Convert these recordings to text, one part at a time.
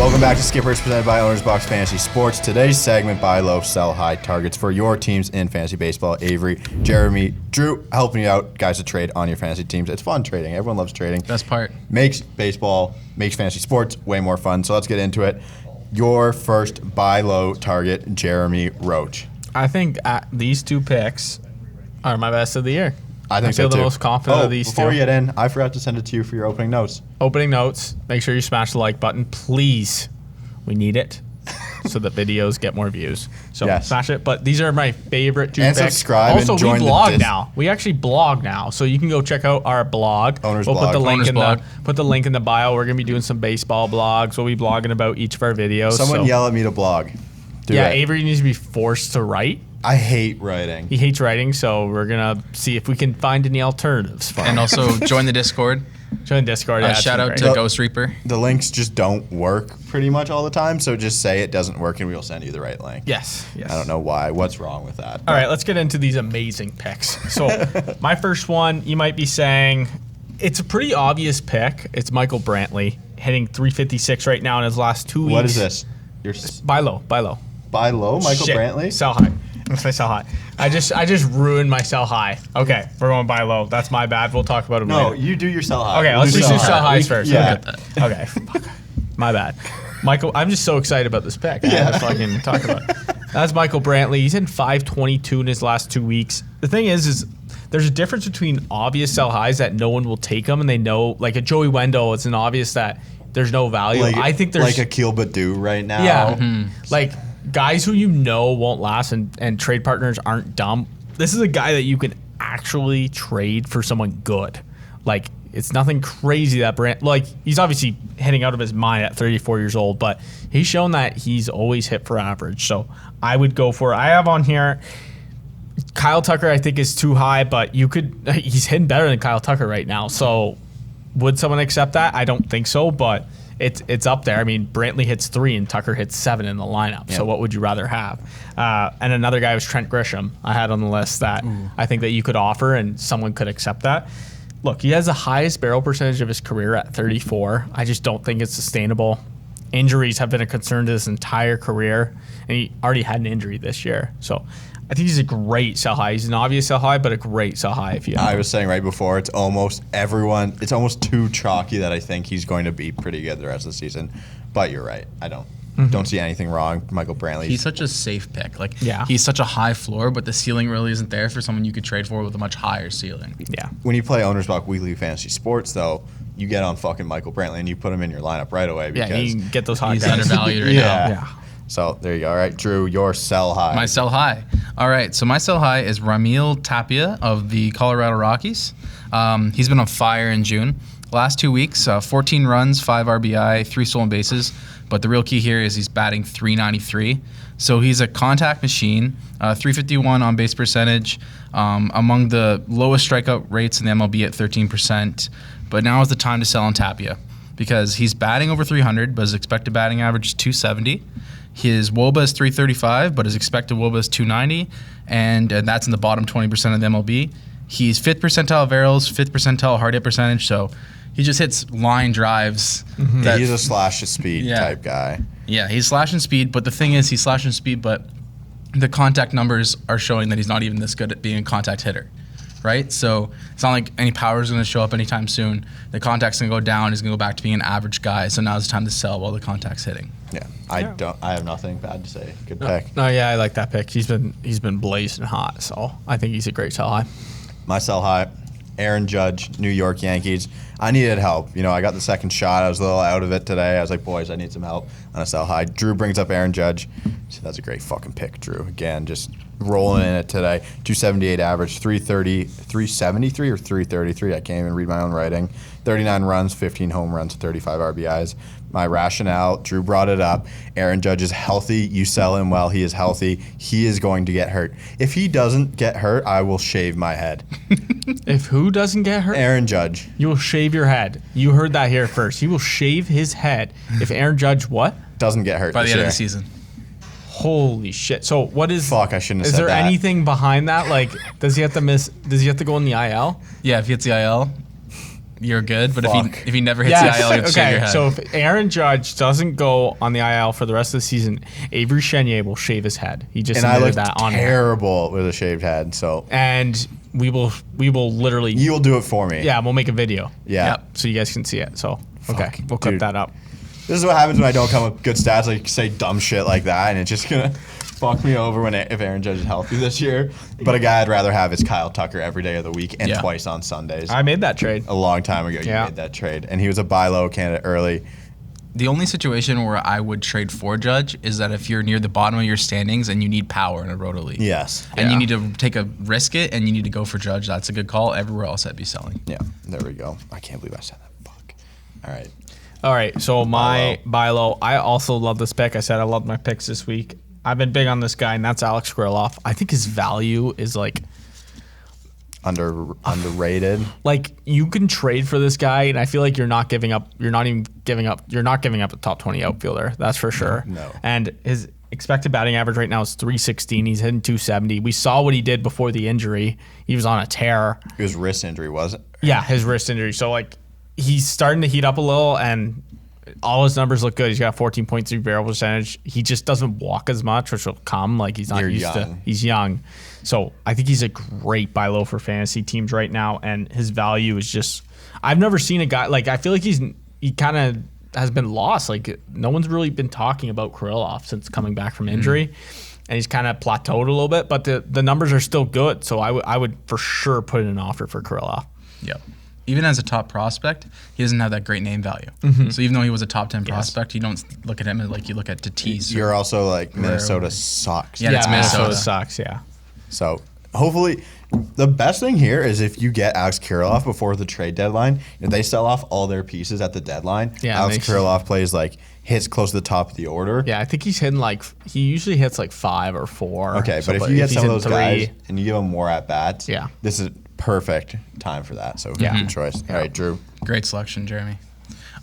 Welcome back to Skippers, presented by Owner's Box Fantasy Sports. Today's segment, buy low, sell high targets for your teams in fantasy baseball. Avery, Jeremy, Drew, helping you out, guys, to trade on your fantasy teams. It's fun trading. Everyone loves trading. Best part. Makes baseball, makes fantasy sports way more fun. So let's get into it. Your first buy low target, Jeremy Roach. I think these two picks are my best of the year. I think feel so too. the most confident of these before two. we get in, I forgot to send it to you for your opening notes. Opening notes. Make sure you smash the like button, please. We need it so that videos get more views. So Yes. smash it. But these are my favorite two And picks. subscribe also, and join we the blog dis- now. We actually blog now, so you can go check out our blog. Owner's we'll blog. put the link Owner's in blog. put the link in the bio. We're gonna be doing some baseball blogs. We'll be blogging about each of our videos. Someone yell at me to blog. Do yeah, it. Avery needs to be forced to write. I hate writing. He hates writing, so we're gonna see if we can find any alternatives for him. And also join the Discord. Join Discord. Yeah, Shout out to great. Ghost Reaper. The links just don't work pretty much all the time, so just say it doesn't work and we'll send you the right link. Yes. I don't know why. What's wrong with that? All right, let's get into these amazing picks. So, my first one, you might be saying, it's a pretty obvious pick. It's Michael Brantley, hitting 356 right now in his last 2 weeks. What is this? Your Buy low. buy low, Michael Shit. Brantley? Sell high. Let's say sell high. I just ruined my sell high. Okay, we're going buy low. That's my bad. We'll talk about it No, later. you do your sell high. Okay, let's just do sell highs first. Yeah. Okay. Fuck. My bad. Michael, I'm just so excited about this pick. I have to fucking talk about it. That's Michael Brantley. He's in 522 in his last 2 weeks. The thing is there's a difference between obvious sell highs that no one will take them and they know, like a Joey Wendell, it's an obvious that there's no value. I think there's like a Akil Baddoo right now. yeah, like guys who you know won't last and trade partners aren't dumb. This is a guy that you can actually trade for someone good. Like, it's nothing crazy that he's obviously hitting out of his mind at 34 years old, but he's shown that he's always hit for average. So I would go for it. I have on here Kyle Tucker, I think is too high, but he's hitting better than Kyle Tucker right now. So would someone accept that? I don't think so, but it's up there. I mean, Brantley hits 3 and Tucker hits 7 in the lineup. Yeah. So what would you rather have? And another guy was Trent Grisham. I had on the list that I think that you could offer and someone could accept that. Look, he has the highest barrel percentage of his career at 34. I just don't think it's sustainable. Injuries have been a concern to his entire career, and he already had an injury this year. So I think he's a great sell high. He's an obvious sell high, but a great sell high if you have I him. was saying right before, it's almost too chalky that I think he's going to be pretty good the rest of the season. But you're right. I don't see anything wrong. Michael Brantley. He's such a safe pick. Yeah. He's such a high floor, but the ceiling really isn't there for someone you could trade for with a much higher ceiling. Yeah. When you play Owner's Block Weekly Fantasy Sports, though, you get on fucking Michael Brantley and you put him in your lineup right away. Yeah, Because you can get those hot He's guys. undervalued right now. Yeah. So there you go. All right, Drew, your sell high. My sell high. All right, so my sell high is Raimel Tapia of the Colorado Rockies. He's been on fire in June. Last 2 weeks, 14 runs, 5 RBI, 3 stolen bases. But the real key here is he's batting .393. So he's a contact machine, 351 on base percentage, among the lowest strikeout rates in the MLB at 13%. But now is the time to sell on Tapia because he's batting over 300, but his expected batting average is 270. His WOBA is 335, but his expected WOBA is 290, and that's in the bottom 20% of the MLB. He's 5th percentile barrels, 5th percentile hard hit percentage, so he just hits line drives. He's a slash of speed type guy. Yeah, he's slashing speed, but the thing is he's slashing speed, but the contact numbers are showing that he's not even this good at being a contact hitter, right? So it's not like any power is going to show up anytime soon. The contact's going to go down. He's going to go back to being an average guy, so now's the time to sell while the contact's hitting. Yeah, I have nothing bad to say. Good pick. No, yeah, I like that pick. He's been blazing hot, so I think he's a great sell high. My sell high, Aaron Judge, New York Yankees. I needed help. I got the second shot. I was a little out of it today. I was like, boys, I need some help on a sell high. Drew brings up Aaron Judge. So that's a great fucking pick, Drew. Again, just rolling in it today. 278 average, 330, 373 or 333. I can't even read my own writing. 39 runs, 15 home runs, 35 RBIs. My rationale, Drew brought it up. Aaron Judge is healthy. You sell him while he is healthy. He is going to get hurt. If he doesn't get hurt, I will shave my head. If who doesn't get hurt? Aaron Judge. You will shave your head. You heard that here first. He will shave his head if Aaron Judge what? Doesn't get hurt By the this end year. of the season. Holy shit. So what is... Fuck, I shouldn't have Is said there that. anything behind that? Like, does he have to go in the IL? Yeah, if he hits the IL, you're good. But Fuck. if he never hits the IL, you'd shave your head. So if Aaron Judge doesn't go on the IL for the rest of the season, Avery Chenier will shave his head. He just And I admitted look that on air. terrible with a shaved head. So And we will literally you'll do it for me. we'll make a video. Yeah. Yep, so you guys can see it. So okay, we'll clip dude. that up. This is what happens when I don't come with good stats. Like say dumb shit like that, and it's just gonna fuck me over if Aaron Judge is healthy this year. But a guy I'd rather have is Kyle Tucker every day of the week and twice on Sundays. I made that trade. A long time ago, you made that trade, and he was a buy low candidate early. The only situation where I would trade for Judge is that if you're near the bottom of your standings and you need power in a roto league. Yes. And you need to take a risk it and you need to go for Judge, that's a good call. Everywhere else I'd be selling. Yeah. There we go. I can't believe I said that. Fuck. All right. All right, so my buy low. I also love this pick. I said I loved my picks this week. I've been big on this guy, and that's Alex Kirilloff. I think his value is like Underrated. Like you can trade for this guy, and I feel like you're not giving up. You're not giving up a top 20 outfielder. That's for sure. No. And his expected batting average right now is 316. He's hitting 270. We saw what he did before the injury. He was on a tear. It was wrist injury, wasn't it? Yeah, his wrist injury. So like he's starting to heat up a little, and all his numbers look good. He's got 14.3 barrel percentage. He just doesn't walk as much, which will come. Like he's not used to. He's young. So I think he's a great buy low for fantasy teams right now, and his value is just. I've never seen a guy like. I feel like he kind of has been lost. Like no one's really been talking about Kirilloff since coming back from injury, and he's kind of plateaued a little bit. But the numbers are still good. So I would for sure put in an offer for Kirilloff. Yep. Even as a top prospect, he doesn't have that great name value. So even though he was a top 10 prospect, you don't look at him like you look at Tatis. You're also like Minnesota sucks. Yeah, it's Minnesota sucks. Yeah. So hopefully, the best thing here is if you get Alex Kirilloff before the trade deadline, if they sell off all their pieces at the deadline, Alex Kirilloff plays like hits close to the top of the order. Yeah, I think he's hitting he usually hits like 5 or 4. Okay, but if you get some of those guys and you give them more at bats, this is perfect time for that. So good choice. All right, Drew. Great selection, Jeremy.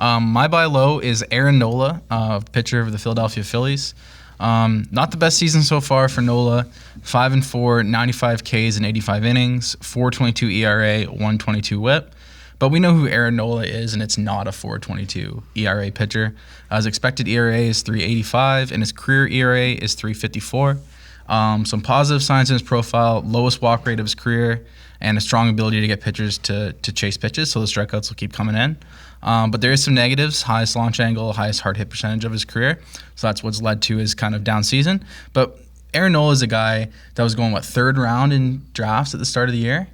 My buy low is Aaron Nola, pitcher of the Philadelphia Phillies. Not the best season so far for Nola. 5-4, 95 Ks in 85 innings, 4.22 ERA, 1.22 WHIP. But we know who Aaron Nola is, and it's not a 4.22 ERA pitcher. His expected ERA is 3.85, and his career ERA is 3.54. Some positive signs in his profile: lowest walk rate of his career, and a strong ability to get pitchers to chase pitches, so the strikeouts will keep coming in. But there is some negatives: highest launch angle, highest hard hit percentage of his career. So that's what's led to his kind of down season. But Aaron Nola is a guy that was going, third round in drafts at the start of the year?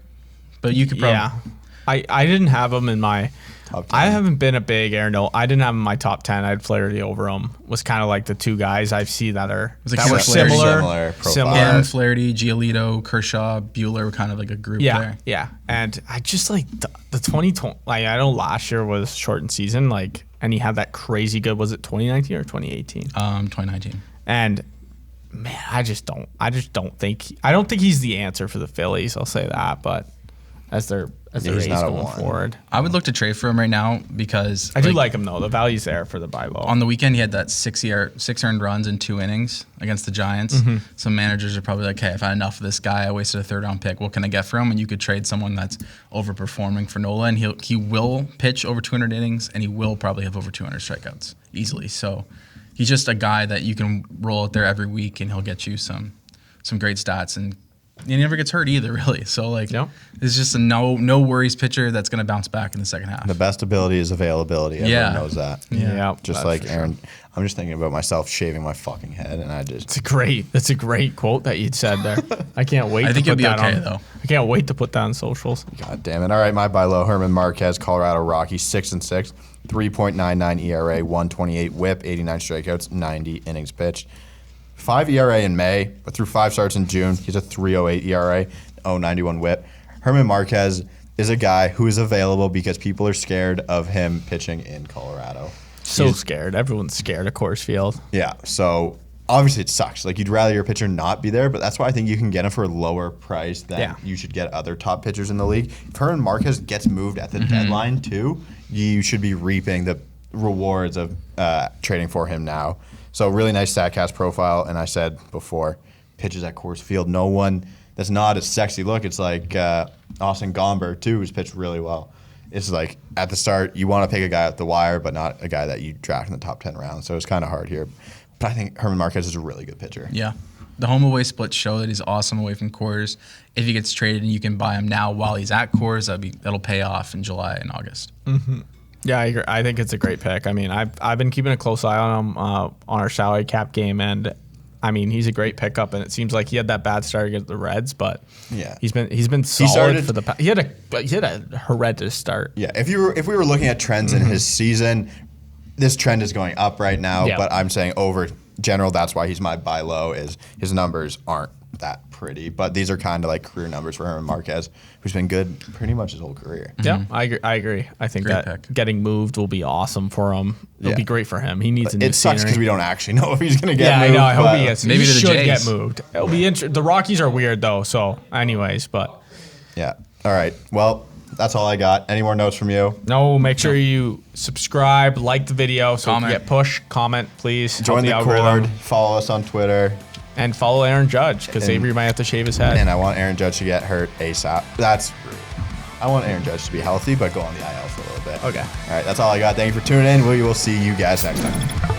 But you could probably... Yeah. I didn't have him in my... Top 10. I haven't been a big Aaron Nola. I didn't have him in my top 10. I had Flaherty over him. Was kind of like the two guys I see that were similar profile. Him, Flaherty, Giolito, Kershaw, Buehler were kind of like a group there. Yeah. And I just like the 2020... Like, I know last year was shortened season, like, and he had that crazy good... Was it 2019 or 2018? 2019. And... Man, I don't think he's the answer for the Phillies. I'll say that, but as their ace going forward, I would look to trade for him right now because I do like him though. The value's there for the buy low. On the weekend, he had that 6 earned runs in 2 innings against the Giants. Some managers are probably like, "Hey, I've had enough of this guy. I wasted a 3rd round pick. What can I get for him?" And you could trade someone that's overperforming for Nola, and he will pitch over 200 innings, and he will probably have over 200 strikeouts easily. So. He's just a guy that you can roll out there every week, and he'll get you some great stats, and he never gets hurt either, really. So it's just a no worries pitcher that's going to bounce back in the second half. The best ability is availability. Everyone knows that. Yeah, just like Aaron. Sure. I'm just thinking about myself shaving my fucking head, and I just. That's a great quote that you'd said there. I can't wait. I think to put it'll be that okay on, though. I can't wait to put that on socials. God damn it! All right, my buy low: Herman Marquez, Colorado Rockies, 6-6, 3.99 ERA, 1.28 WHIP, 89 strikeouts, 90 innings pitched. 5 ERA in May, but through 5 starts in June, he's a 3.08 ERA, 0.91 WHIP. Herman Marquez is a guy who is available because people are scared of him pitching in Colorado. So scared. Everyone's scared of Coors Field. Yeah, so obviously it sucks. Like, you'd rather your pitcher not be there, but that's why I think you can get him for a lower price than you should get other top pitchers in the league. If Herman Marquez gets moved at the deadline too, you should be reaping the rewards of trading for him now. So really nice StatCast profile, and I said before, pitches at Coors Field. No one that's not a sexy look. It's like Austin Gomber too, who's pitched really well. it's like at the start you want to pick a guy at the wire, but not a guy that you draft in the top 10 rounds. So it's kind of hard here. But I think Herman Marquez is a really good pitcher. Yeah. The home away splits show that he's awesome away from Coors. If he gets traded and you can buy him now while he's at Coors, that'll pay off in July and August. Mm-hmm. Yeah, I agree. I think it's a great pick. I mean, I've been keeping a close eye on him on our salary cap game, and I mean, he's a great pickup. And it seems like he had that bad start against the Reds, but yeah, he's been solid for the. He had a horrendous start. Yeah, if we were looking at trends in his season, this trend is going up right now. Yeah. But I'm saying over general, that's why he's my buy low. Is his numbers aren't that pretty, but these are kind of like career numbers for Herman Marquez, who's been good pretty much his whole career. Yeah, I agree. I think Great that pick. getting moved will be awesome for him. It'll be great for him. He needs a new It sucks scenery. because we don't actually know if he's going to get Yeah, moved. I know. I hope but- he gets. Maybe He to the should Jays. get moved. It'll be the Rockies are weird though. So, anyways, but Yeah. All right. Well, that's all I got. Any more notes from you? no. Make sure you subscribe, like the video, so Comment. you get push, comment, please. Help Join the algorithm. Cord. Follow us on Twitter. And follow Aaron Judge because And- Avery might have to shave his head. And I want Aaron Judge to get hurt ASAP. That's rude. I want Aaron Judge to be healthy, but go on the IL for a little bit. Okay. All right. That's all I got. Thank you for tuning in. We will see you guys next time.